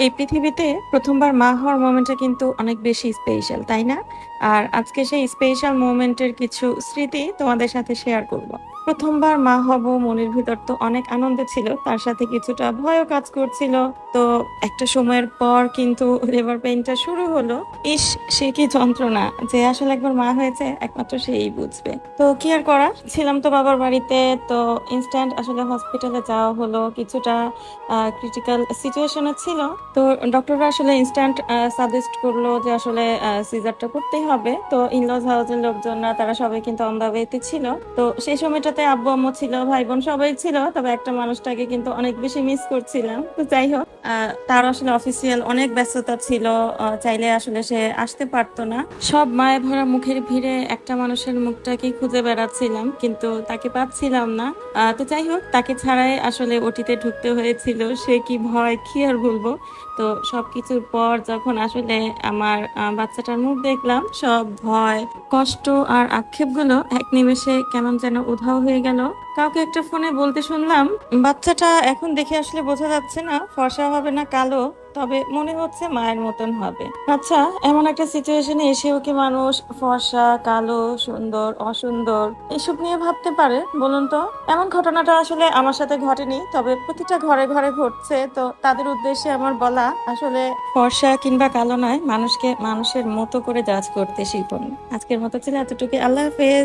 এই পৃথিবীতে প্রথমবার মা হওয়ার মোমেন্টটা কিন্তু অনেক বেশি স্পেশাল, তাই না? আর আজকে সেই স্পেশাল মোমেন্টের কিছু স্মৃতি তোমাদের সাথে শেয়ার করব। প্রথমবার মা হব, মনের ভিতর তো অনেক আনন্দ ছিল, তার সাথে কিছুটা ভয়ও কাজ করছিল। তো একটা সময়ের পর কিন্তু লেবার পেইনটা শুরু হলো। ইস, সে কি যন্ত্রণা! যে আসলে একবার মা হয়েছে একমাত্র সেই বুঝবে। তো কি আর করা, ছিলাম তো বাবার বাড়িতে। তো ইনস্ট্যান্ট আসলে হসপিটালে যাওয়া হলো, কিছুটা ক্রিটিক্যাল সিচুয়েশনে ছিল। তো ডক্টররা আসলে ইনস্ট্যান্ট সাজেস্ট করলো যে আসলে সিজারটা করতেই হবে। তো ইনলজ হাউসের লোকজনরা তারা সবাই কিন্তু অন দা ওয়েতে ছিল। তো সেই সময়টাতে আব্বু আম্মু ছিল, ভাই বোন সবাই ছিল, তবে একটা মানুষটাকে কিন্তু অনেক বেশি মিস করছিলাম। তো যাই হোক, তার আসলে অফিসিয়াল অনেক ব্যস্ততা ছিল, চাইলে আসলে সে আসতে পারতো না। সব মায়ে ভরা মুখের ভিড়ে একটা মানুষের মুখটাকে খুঁজে বেড়াচ্ছিলাম, কিন্তু তাকে পাচ্ছিলাম না। তো যাই হোক, তাকে ছাড়াই আসলে ওটিতে ঢুকতে হয়েছিল। সে কি ভয়, কি আর বলবো। তো সবকিছুর পর যখন আসলে আমার বাচ্চাটার মুখ দেখলাম, সব ভয়, কষ্ট আর আক্ষেপগুলো এক নিমেষে কেমন যেন উধাও হয়ে গেল। কাউকে একটা ফোনে বলতে শুনলাম, বাচ্চাটা এখন দেখে আসলে বোঝা যাচ্ছে না ফর্সা হবে না কালো, তবে মনে হচ্ছে মায়ের মতন হবে। আচ্ছা, এমন একটা সিচুয়েশনে এসেও কি মানুষ ফর্সা, কালো, সুন্দর, অসুন্দর এসব নিয়ে ভাবতে পারে বলুন তো? এমন ঘটনাটা আসলে আমার সাথে ঘটেনি, তবে প্রতিটা ঘরে ঘরে ঘটছে। তো তাদের উদ্দেশ্যে আমার বলা, আসলে ফর্সা কিংবা কালো নয়, মানুষকে মানুষের মতো করে জাজ করতে শিখুন। আজকের মতো ছিল এতটুকু। আল্লাহ হাফেজ।